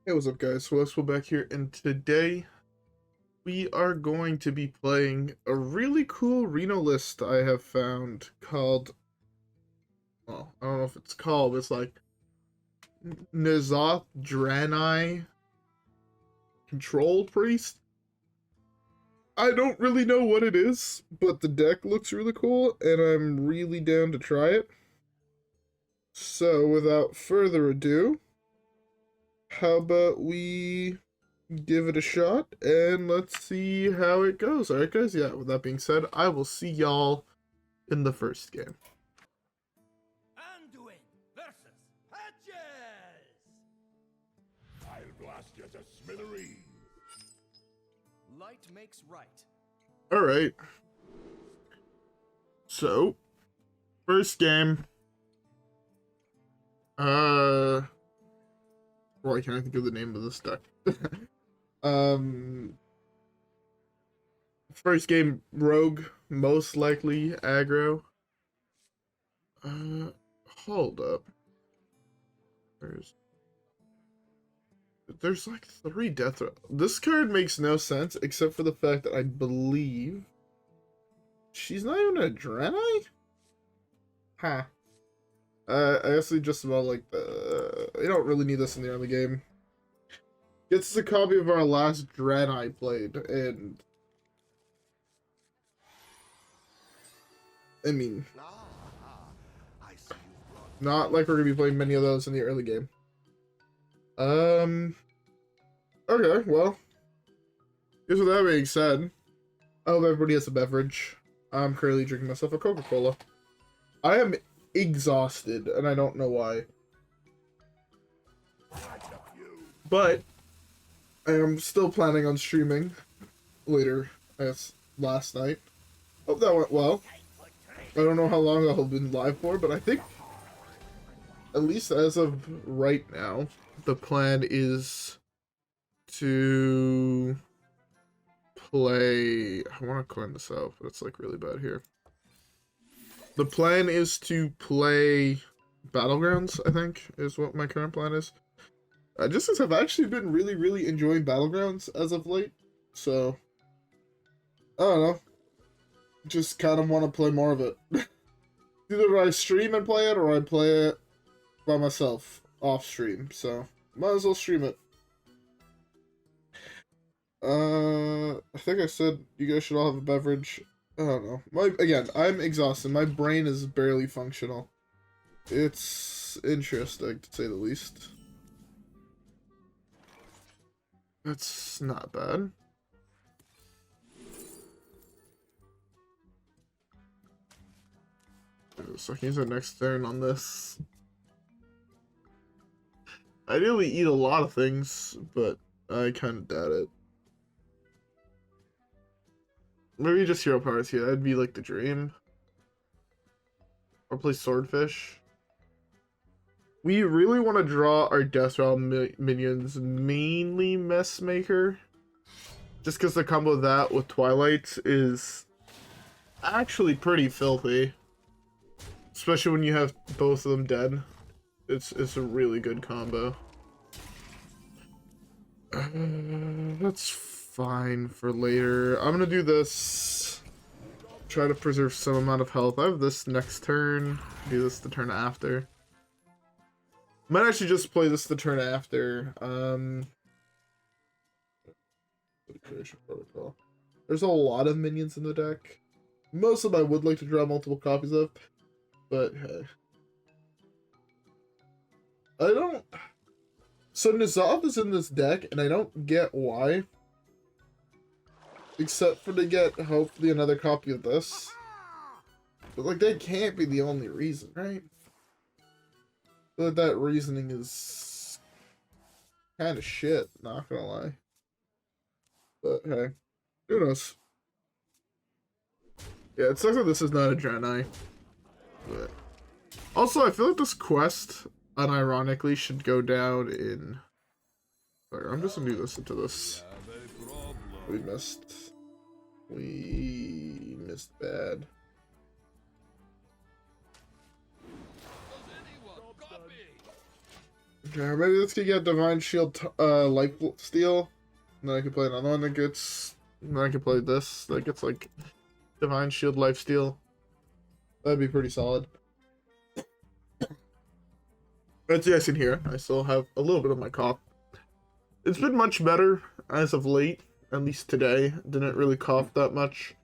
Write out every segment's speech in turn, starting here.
Hey, what's up guys? WhirlXbow back here, and today we are going to be playing a really cool Reno list I have found called, well, I don't know if it's called, but it's like N'Zoth Draenei Priest. I don't really know what it is, but the deck looks really cool, and I'm really down to try it. So, without further ado, how about we give it a shot and let's see how it goes. Alright guys, yeah, with that being said, I will see y'all in the first game. Anduin versus Hedges! I'll blast you to smithereens. Light makes right. Alright. So, first game. Well, I can't think of the name of this deck. First game, Rogue, most likely aggro. Hold up. There's like 3 Deathlord. This card makes no sense except for the fact that I believe she's not even a Draenei? Huh. I guess we just about like we don't really need this in the early game. It's a copy of our last Draenei I played, and I mean, not like we're gonna be playing many of those in the early game. Okay, well, guess with that being said, I hope everybody has a beverage. I'm currently drinking myself a Coca-Cola. I am exhausted, and I don't know why. But I am still planning on streaming later, as last night. Hope that went well. I don't know how long I'll have been live for, but I think, at least as of right now, the plan is to play... I want to clean this out, but it's like really bad here. The plan is to play Battlegrounds, I think, is what my current plan is. Just since I've actually been really enjoying Battlegrounds as of late, so I don't know. Just kind of want to play more of it. Either I stream and play it, or I play it by myself off stream. So might as well stream it. I think I said you guys should all have a beverage. I don't know. Again, I'm exhausted. My brain is barely functional. It's interesting, to say the least. That's not bad. So I can use the next turn on this. I ideally eat a lot of things, but I kind of doubt it. Maybe just hero powers here. That'd be like the dream. Or play Swordfish. We really want to draw our Death Realm minions, mainly Messmaker. Just because the combo of that with Twilight is actually pretty filthy. Especially when you have both of them dead. It's a really good combo. That's fine for later. I'm gonna do this. Try to preserve some amount of health. I have this next turn. Do this the turn after. Might actually just play this the turn after. Creation Protocol. There's a lot of minions in the deck. Most of them I would like to draw multiple copies of, but hey. I don't... So N'Zoth is in this deck, and I don't get why. Except for to get, hopefully, another copy of this. But, like, that can't be the only reason, right? But that reasoning is kind of shit, not gonna lie. But hey, who knows? Yeah, it sucks that this is not a Draenei. But also, I feel like this quest, unironically, should go down in... Sorry, I'm just gonna do this into this. We missed. We missed bad. Okay, maybe let's get Divine Shield, Life Steal. And then I can play another one that gets. And then I can play this that gets like Divine Shield, Life Steal. That'd be pretty solid. As you guys can hear, I still have a little bit of my cough. It's been much better as of late, at least today. Didn't really cough that much.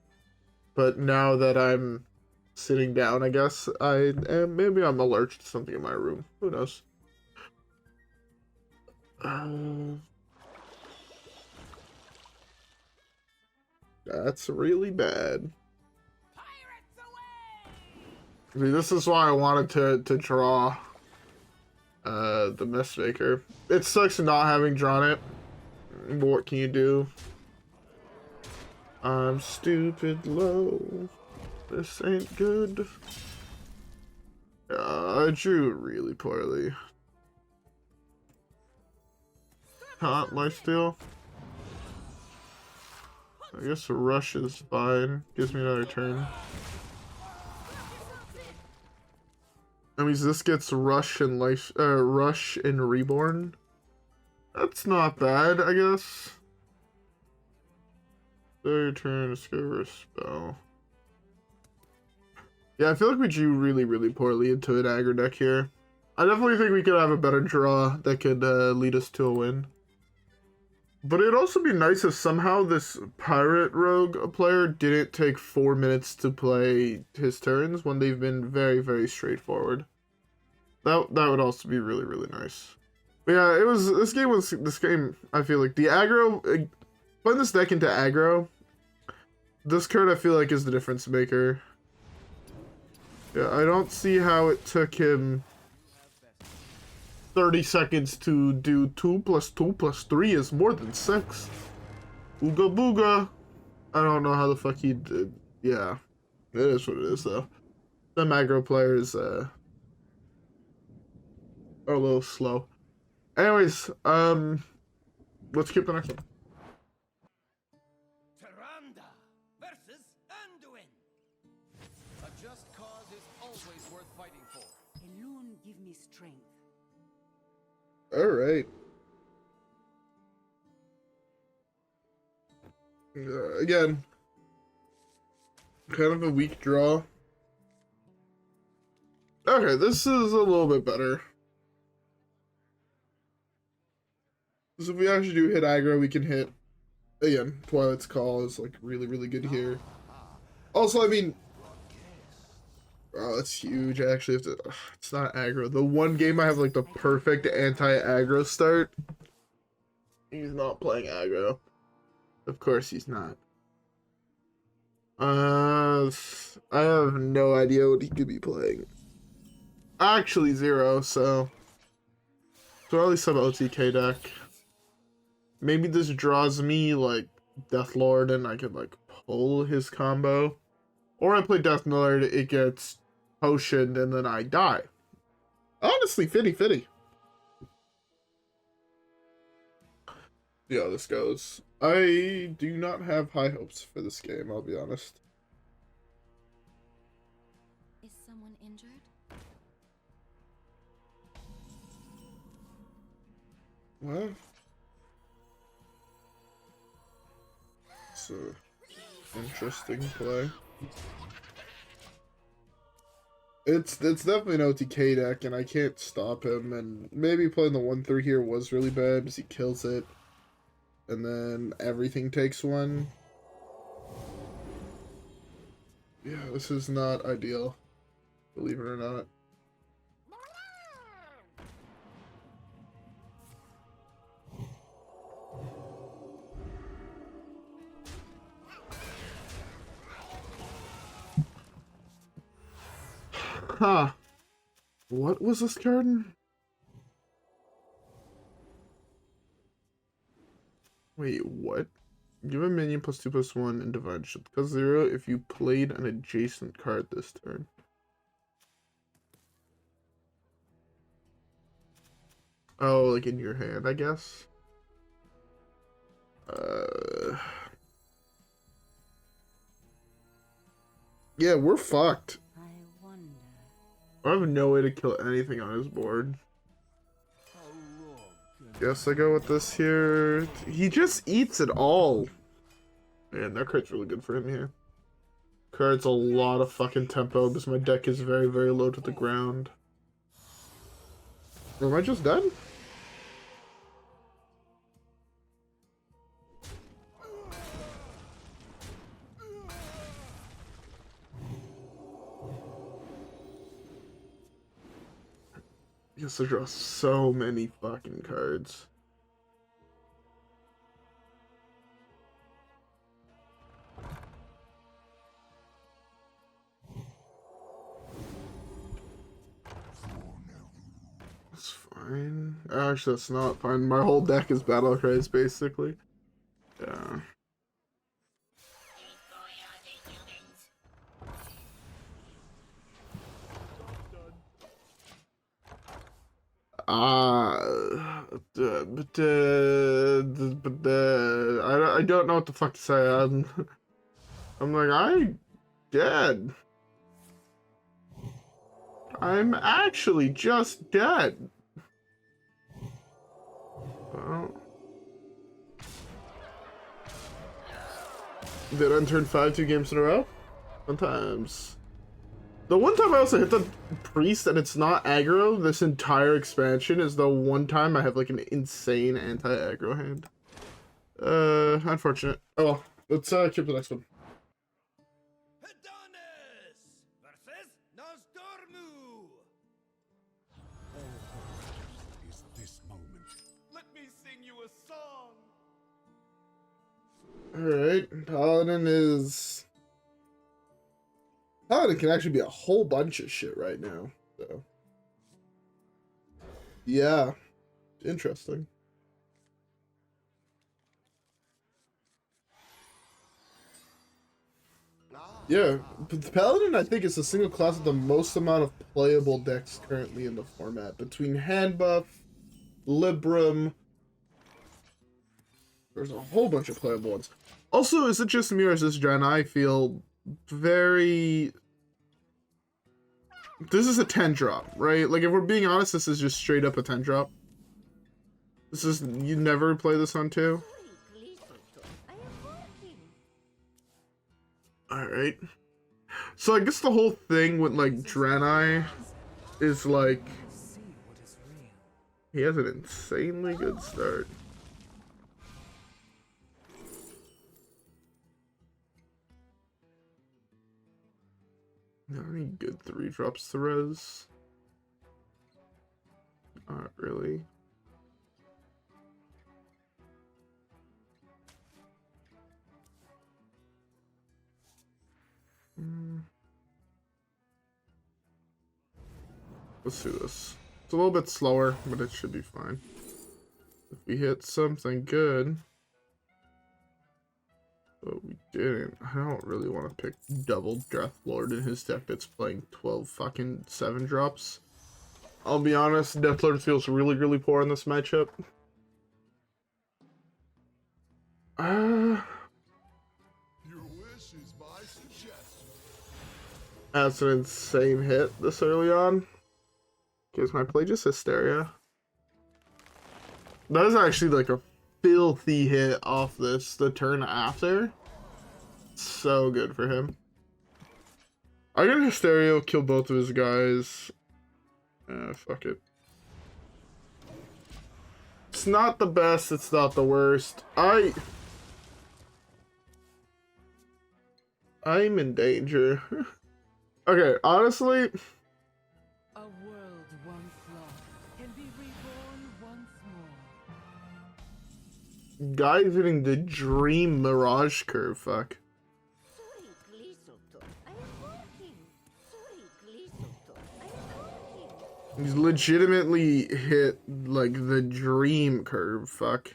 But now that I'm sitting down, I guess, maybe I'm allergic to something in my room. Who knows? That's really bad. I mean, this is why I wanted to draw the Messmaker. It sucks not having drawn it. But what can you do? I'm stupid low. This ain't good. I drew really poorly. Can't lifesteal. I guess a rush is fine. Gives me another turn. That means this gets rush and rush and reborn. That's not bad, I guess. Third turn, discover a spell. Yeah, I feel like we drew really, really poorly into an aggro deck here. I definitely think we could have a better draw that could lead us to a win. But it'd also be nice if somehow this pirate rogue player didn't take 4 minutes to play his turns when they've been very, very straightforward. That would also be really, really nice. But yeah, this game, I feel like the aggro, playing this deck into aggro, this card I feel like is the difference maker. Yeah, I don't see how it took him 30 seconds to do 2 + 2 + 3 is more than 6. Ooga booga. I don't know how the fuck he did. Yeah, it is what it is though. The aggro players are a little slow. Anyways, let's keep the next one. Tyrande versus Anduin. A just cause is always worth fighting for. Alone give me strength. All right. Again, kind of a weak draw. Okay, this is a little bit better. So if we actually do hit aggro, we can hit, again, Twilight's Call is like really, really good here. Also, I mean, oh, that's huge. I actually have to, it's not aggro. The one game I have like the perfect anti-aggro start, he's not playing aggro. Of course he's not. I have no idea what he could be playing. Actually, zero, so at least some OTK deck. Maybe this draws me, like, Deathlord, and I could, like, pull his combo. Or I play Deathlord, it gets potioned, and then I die. Honestly, fitty. Yeah, this goes. I do not have high hopes for this game, I'll be honest. Is someone injured? What? It's a interesting play. It's definitely an OTK deck, and I can't stop him. And maybe playing the 1/3 here was really bad because he kills it, and then everything takes one. Yeah, this is not ideal, believe it or not. Huh. What was this card? Wait, what? Give a minion +2/+1 and Divine Shield. Cost 0 if you played an adjacent card this turn. Oh, like in your hand, I guess? Yeah, we're fucked. I wonder. I have no way to kill anything on his board. Guess I go with this here. He just eats it all. Man, that card's really good for him here. Card's a lot of fucking tempo because my deck is very, very low to the ground. Or am I just dead? Yes, I draw so many fucking cards. That's fine. Actually, that's not fine. My whole deck is battle cries, basically. Yeah. I don't know what the fuck to say. I'm like, I dead. I'm actually just dead. Well, did I turn 5 games in a row? Sometimes. The one time I also hit the priest and it's not aggro, this entire expansion is the one time I have like an insane anti-aggro hand. Unfortunate. Oh well, let's keep the next one. Adonis versus Nosdormu. Is this moment. Let me sing you a song. Alright, Paladin can actually be a whole bunch of shit right now, so. Yeah. Interesting. Yeah, but the Paladin, I think, is the single class with the most amount of playable decks currently in the format. Between hand buff, Libram, there's a whole bunch of playable ones. Also, is it just me or is this Draenei? I feel very... This is a 10 drop, right? Like, if we're being honest, this is just straight up a 10 drop. This is... You never play this on 2? Alright. So I guess the whole thing with, like, Draenei is, like... He has an insanely good start. Not any good 3-drops to res. Not really. Let's do this. It's a little bit slower, but it should be fine. If we hit something good. But we didn't. I don't really want to pick double Deathlord in his deck that's playing 12 fucking 7-drops. I'll be honest, Deathlord feels really, really poor in this matchup. Your wish is my suggestion. That's an insane hit this early on. Okay, is my play just Hysteria? That is actually like a filthy hit off this the turn after. So good for him. I got Hysteria, kill both of his guys. Fuck it. It's not the best, it's not the worst. I'm in danger. Okay, honestly, A world once lost can be reborn once more. guy's hitting the dream mirage curve, fuck. He's legitimately hit, like, the dream curve, fuck.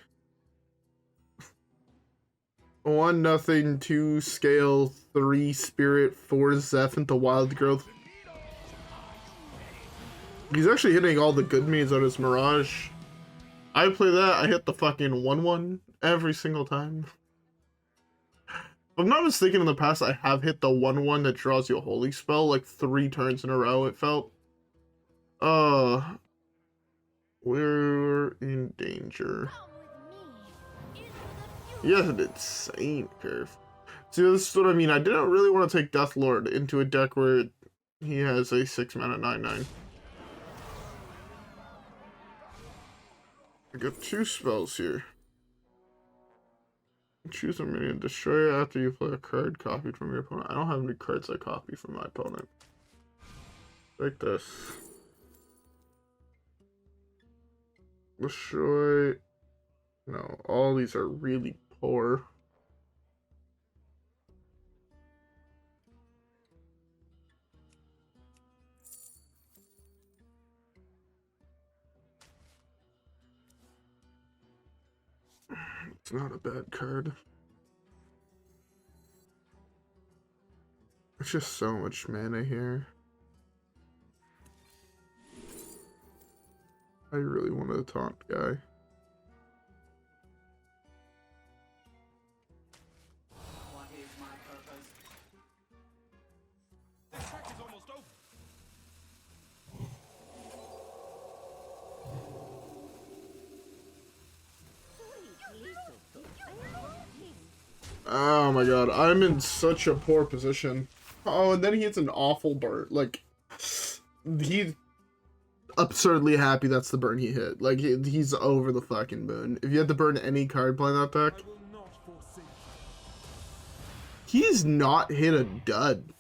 1-0, 2 scale, 3 spirit, 4 Zeph into wild growth. He's actually hitting all the good means on his mirage. I play that, I hit the fucking 1-1 every single time. If I'm not mistaken, in the past, I have hit the 1-1 that draws you a holy spell like 3 turns in a row, it felt. We're in danger. He has an insane curve. See, this is what I mean. I didn't really want to take Deathlord into a deck where he has a 6-mana 9/9. I got 2 spells here. Choose a minion, destroy it after you play a card copied from your opponent. I don't have any cards I copy from my opponent. Like this. Destroy. No, all these are really poor. It's not a bad card. It's just so much mana here. I really wanted a taunt guy. What is my purpose? The track is almost over. Oh my god, I'm in such a poor position. Oh, and then he hits an awful burn. Like, he's absurdly happy that's the burn he hit. Like, he's over the fucking moon. If you had to burn any card playing that deck, he's not hit a dud.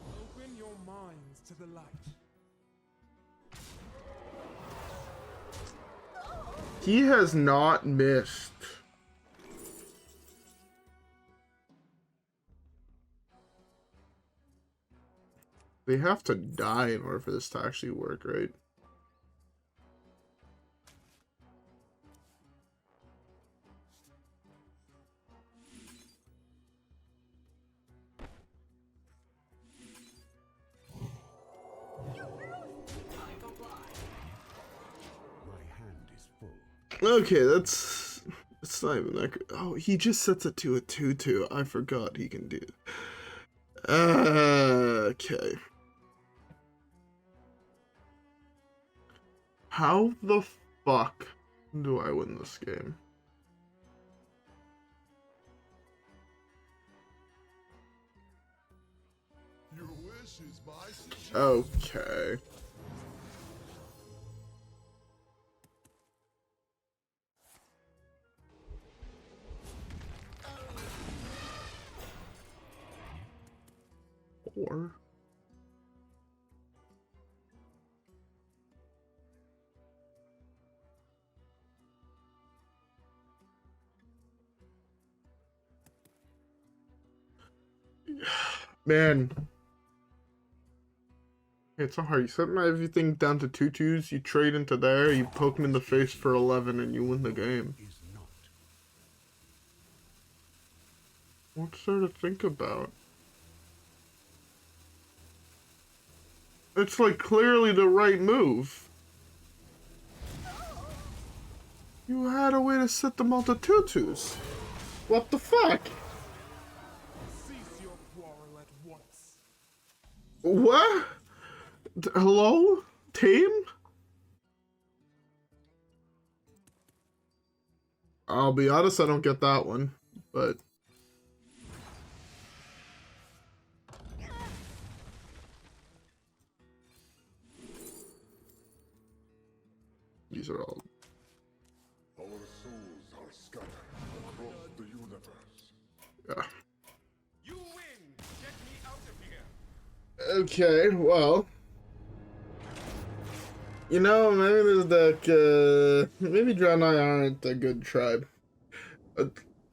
Open your minds to the light. He has not missed. They have to die in order for this to actually work, right? My hand is full. Okay, that's... It's not even that good. Oh, he just sets it to a 2/2. I forgot he can do it. Okay. How the fuck do I win this game? Your wish is my suggestion. Okay. Or... Man. It's not hard. You set my everything down to 2/2s, you trade into there, you poke him in the face for 11, and you win the game. Is not. What's there to think about? It's like clearly the right move. You had a way to set them all to 2/2s. What the fuck? Cease your quarrel at once. What? Hello? Team? I'll be honest, I don't get that one, but... These are all... Our souls are scattered across the universe. Yeah. You win. Get me out of here. Okay, well... You know, maybe this deck, maybe Draenei aren't a good tribe. I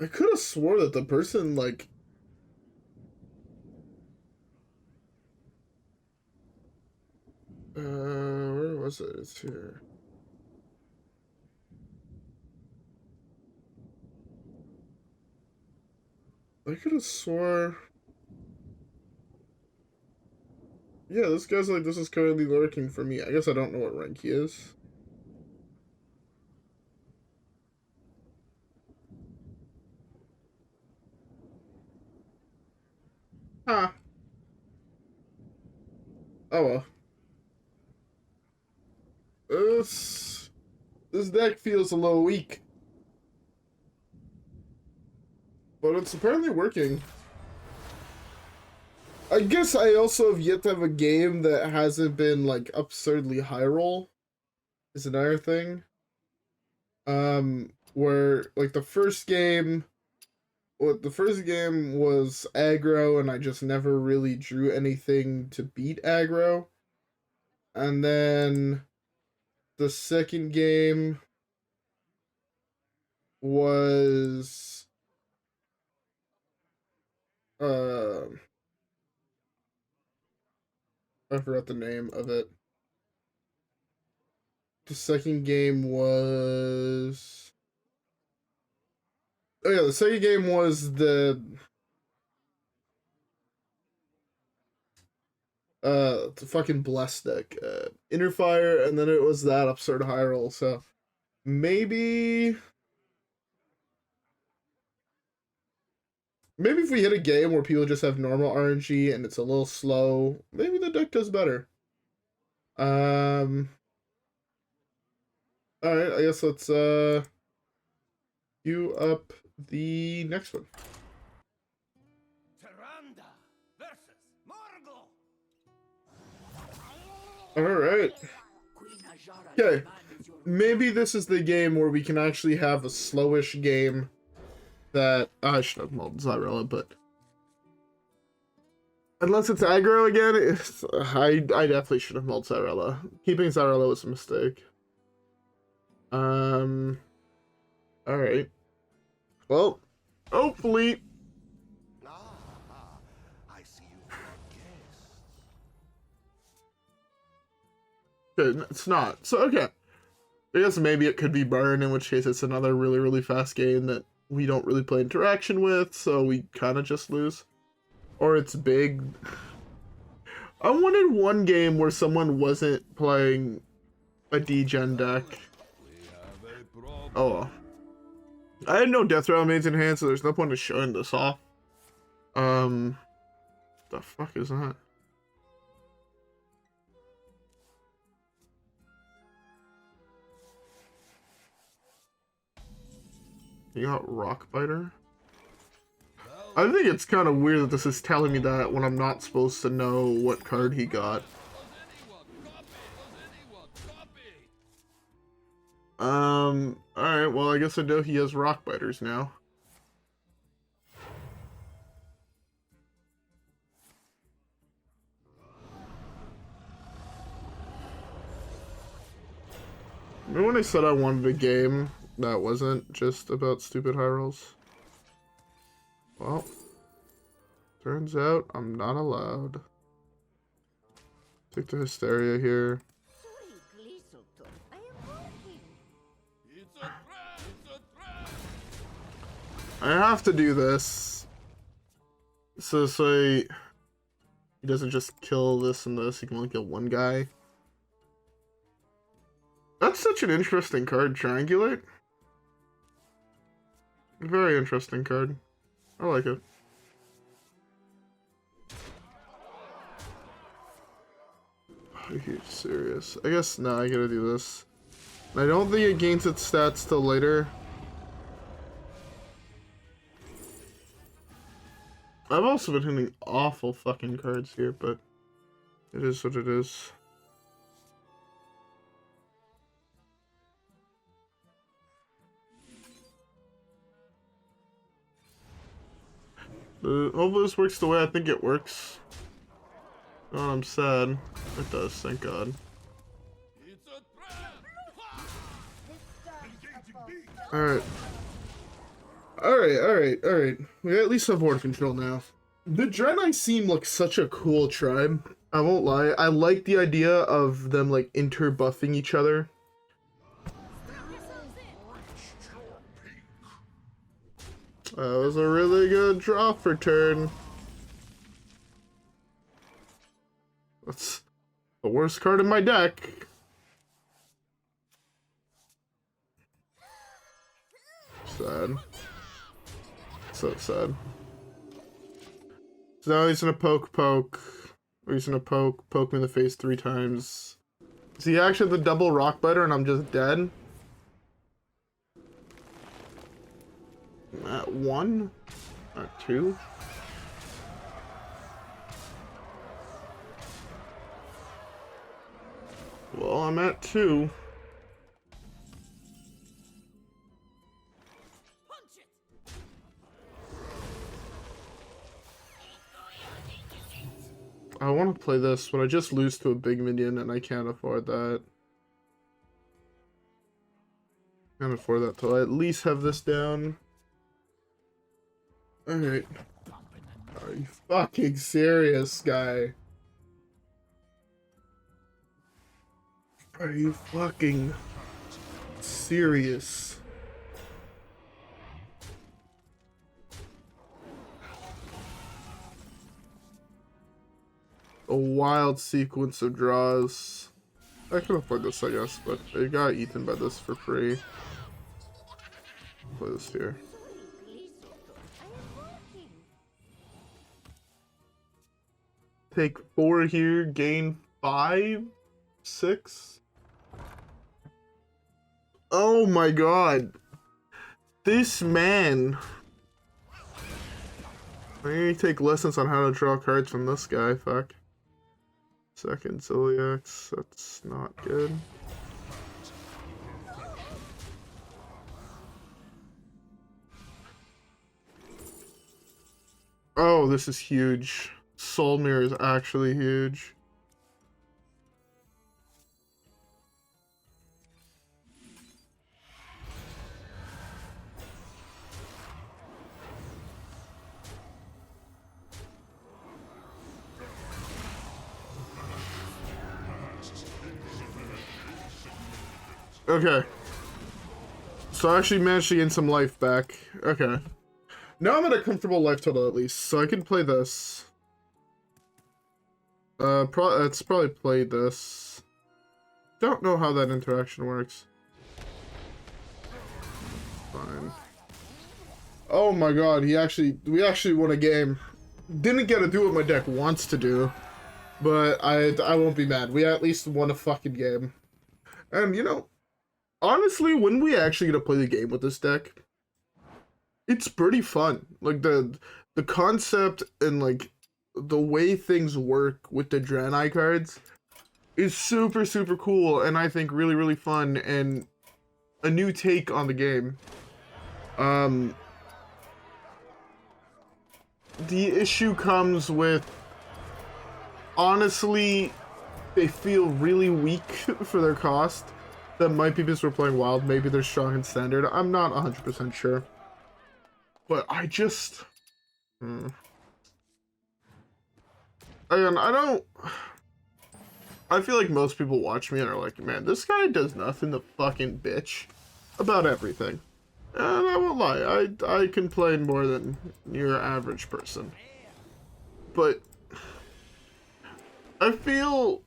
could have swore that the person, like... where was it? It's here. I could have swore... Yeah, this guy's like, this is currently lurking for me. I guess I don't know what rank he is. Huh. Oh well. This deck feels a little weak. But it's apparently working. I guess I also have yet to have a game that hasn't been, like, absurdly high roll. Is another thing. Where, like, the first game was aggro, and I just never really drew anything to beat aggro. And then the second game was I forgot the name of it. The second game was... Oh yeah, the second game was the fucking Blessed deck. Inner Fire, and then it was that absurd high roll, so maybe if we hit a game where people just have normal RNG and it's a little slow, maybe the deck does better. Alright, I guess let's queue up the next one. Tyrande versus Morgul. Alright. Okay. Maybe this is the game where we can actually have a slowish game that I should have mulled Xyrella, but unless it's aggro again, I definitely should have mulled Xyrella. Keeping Xyrella was a mistake. Alright. Well, hopefully. I see you brought guests. Okay, it's not. So, okay. I guess maybe it could be Burn, in which case it's another really, really fast game that we don't really play interaction with, so we kind of just lose. Or it's big. I wanted one game where someone wasn't playing a degen deck. Oh well. I had no Death Rattle Maids in hand, so there's no point in showing this off. The fuck is that? You got Rockbiter? I think it's kind of weird that this is telling me that when I'm not supposed to know what card he got. Alright, well I guess I know he has Rockbiters now. Remember when I said I wanted a game that wasn't just about stupid high rolls? Well, turns out I'm not allowed. Take the Hysteria here. I have to do this. So this way he doesn't just kill this and this, he can only kill one guy. That's such an interesting card, Triangulate. Very interesting card. I like it. Are you serious? I guess, no, I gotta do this. I don't think it gains its stats till later. I've also been hitting awful fucking cards here, but it is what it is. Hopefully this works the way I think it works. Oh, I'm sad. It does, thank God. Alright. Alright. We at least have board control now. The Draenei seem like such a cool tribe. I won't lie. I like the idea of them like inter-buffing each other. That was a really good draw for turn. That's the worst card in my deck. Sad. So sad. So now he's gonna poke. Or he's gonna poke me in the face 3 times. See, I actually have the double Rockbiter and I'm just dead. At 1? At 2? Well, I'm at 2. I want to play this, but I just lose to a big minion, and I can't afford that. Can't afford that till I at least have this down. Alright. Are you fucking serious, guy? Are you fucking serious? A wild sequence of draws. I can afford this, I guess, but I got eaten by this for free. Play this here. Take 4 here, gain 5, 6. Oh my god. This man. I need to take lessons on how to draw cards from this guy, fuck. Second Ziliax, that's not good. Oh, this is huge. Soul Mirror is actually huge. Okay. So I actually managed to gain some life back. Okay. Now I'm at a comfortable life total at least, so I can play this. It's probably played this. Don't know how that interaction works. Fine. Oh my god, we actually won a game. Didn't get to do what my deck wants to do, but I won't be mad. We at least won a fucking game. And you know, honestly, when we actually get to play the game with this deck, it's pretty fun. Like the concept and like the way things work with the Draenei cards is super, super cool, and I think really, really fun, and a new take on the game. The issue comes with, honestly, they feel really weak for their cost. That might be because we're playing Wild, maybe they're strong in Standard, I'm not 100% sure. But I just... Again, I feel like most people watch me and are like, man, this guy does nothing to fucking bitch about everything. And I won't lie, I complain more than your average person. But I feel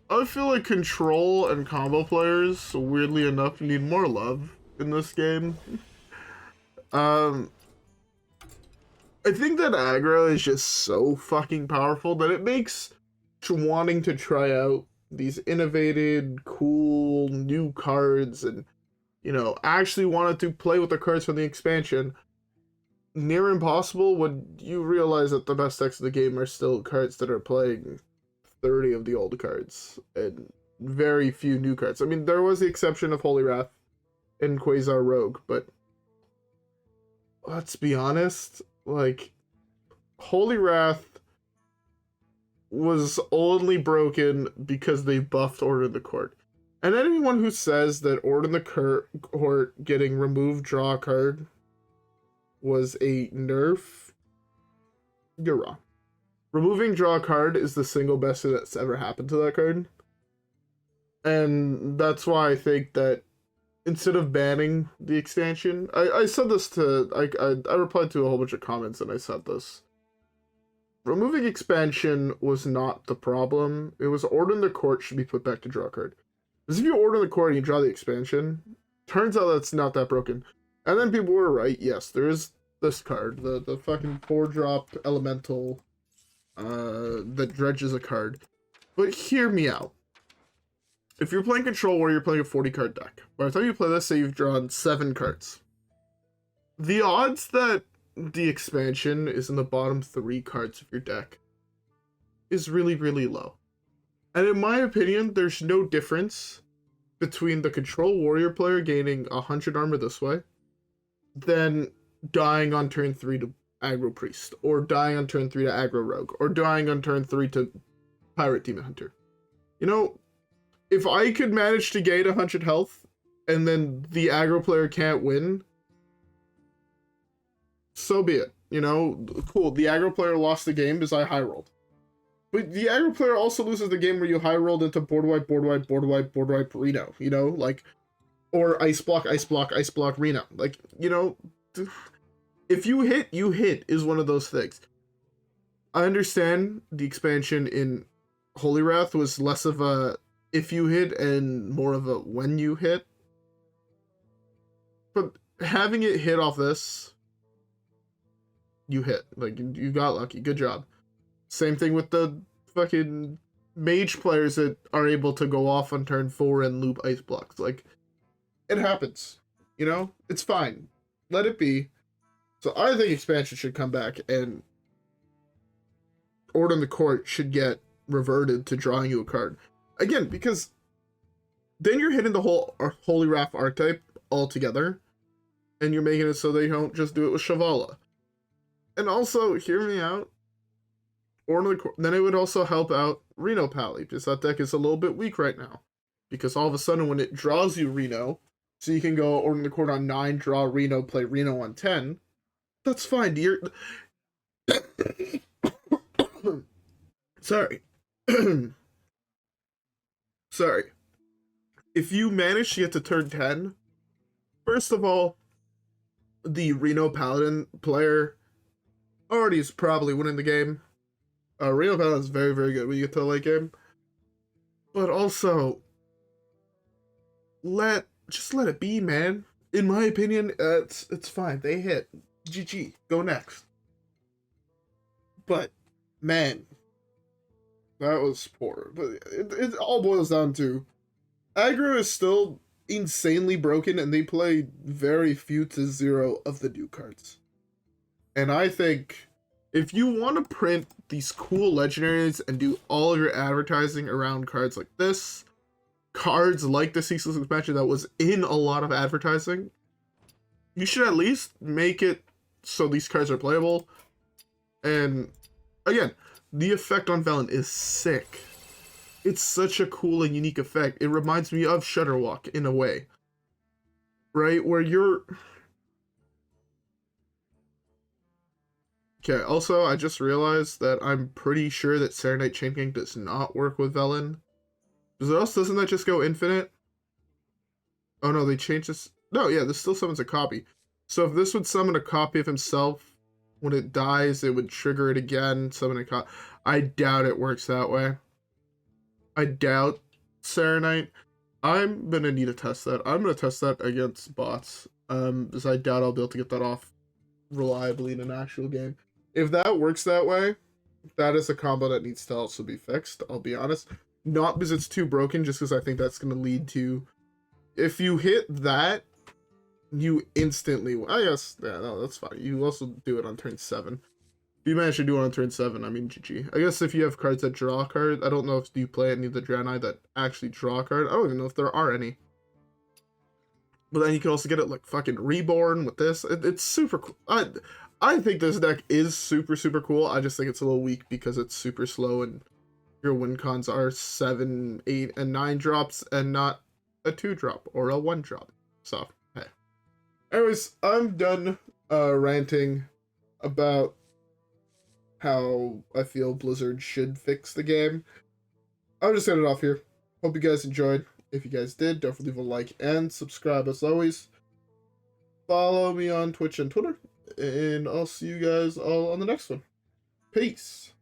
like control and combo players, weirdly enough, need more love in this game. I think that aggro is just so fucking powerful that it makes wanting to try out these innovated, cool, new cards and, you know, actually wanted to play with the cards from the expansion near impossible when you realize that the best decks of the game are still cards that are playing 30 of the old cards and very few new cards. I mean, there was the exception of Holy Wrath and Quasar Rogue, but let's be honest, like, Holy Wrath was only broken because they buffed Order in the Court. And anyone who says that Order in the Court getting removed draw a card was a nerf, you're wrong. Removing draw a card is the single best thing that's ever happened to that card. And that's why I think that instead of banning the expansion, I said this to, I replied to a whole bunch of comments and I said this. Removing expansion was not the problem. It was Order in the Court should be put back to draw a card. Because if you Order in the Court and you draw the expansion, turns out that's not that broken. And then people were right, yes, there is this card, the fucking 4-drop elemental that dredges a card. But hear me out. if you're playing Control Warrior, you're playing a 40-card deck. By the time you play this, say you've drawn 7 cards. The odds that the expansion is in the bottom 3 cards of your deck is really, really low. And in my opinion, there's no difference between the Control Warrior player gaining 100 armor this way than dying on turn 3 to Aggro Priest, or dying on turn 3 to Aggro Rogue, or dying on turn 3 to Pirate Demon Hunter. You know, if I could manage to gain 100 health, and then the aggro player can't win, so be it. You know, cool, the aggro player lost the game because I high rolled. But the aggro player also loses the game where you high rolled into board wipe, board wipe, board wipe, board wipe, Reno, you know, like, or ice block, ice block, ice block, Reno. Like, you know, if you hit, is one of those things. I understand the expansion in Holy Wrath was less of a if you hit and more of a when you hit. But having it hit off this, you hit. Like, you got lucky. Good job. Same thing with the fucking mage players that are able to go off on turn 4 and loop ice blocks. Like, it happens. You know? It's fine. Let it be. So I think expansion should come back, and Order in the Court should get reverted to drawing you a card. Again, because then you're hitting the whole Holy Wrath archetype altogether, and you're making it so they don't just do it with Xyrella. And also, hear me out, Order in the Court, then it would also help out Reno Pally, because that deck is a little bit weak right now. Because all of a sudden, when it draws you Reno, so you can go Order in the Court on 9, draw Reno, play Reno on 10, that's fine. You're... Sorry. Sorry. If you manage to get to turn 10, first of all, the Reno Paladin player already is probably winning the game. Reno Paladin is very, very good when you get to the late game. But also, just let it be, man. In my opinion, it's fine. They hit. GG. Go next. But, man, that was poor. But it all boils down to aggro is still insanely broken, and they play very few to 0 of the new cards. And I think if you want to print these cool legendaries and do all of your advertising around cards like this, cards like the Ceaseless expansion that was in a lot of advertising, you should at least make it so these cards are playable. And again, the effect on Velen is sick. It's such a cool and unique effect. It reminds me of Shudderwalk in a way. Right? Where you're... Okay, also, I just realized that I'm pretty sure that Saronite Chain Gang does not work with Velen. Doesn't that just go infinite? Oh no, they changed this... No, yeah, this still summons a copy. So if this would summon a copy of himself, when it dies, it would trigger it again, summon a copy. I doubt it works that way. I doubt Saronite. I'm gonna need to test that. I'm gonna test that against bots. Because I doubt I'll be able to get that off reliably in an actual game. If that works that way, that is a combo that needs to also be fixed, I'll be honest. Not because it's too broken, just because I think that's gonna lead to... If you hit that, you instantly... I guess, yeah, no, that's fine. You also do it on turn 7. If you manage to do it on turn 7, I mean, GG. I guess if you have cards that draw a card, I don't know if you play any of the Draenei that actually draw a card. I don't even know if there are any. But then you can also get it, like, fucking Reborn with this. It's super cool. I think this deck is super, super cool. I just think it's a little weak because it's super slow and your win cons are 7, 8, and 9 drops and not a 2 drop or a 1 drop. So, hey. Anyways, I'm done ranting about how I feel Blizzard should fix the game. I'll just end it off here. Hope you guys enjoyed. If you guys did, don't forget to leave a like and subscribe as always. Follow me on Twitch and Twitter, and I'll see you guys all on the next one. Peace.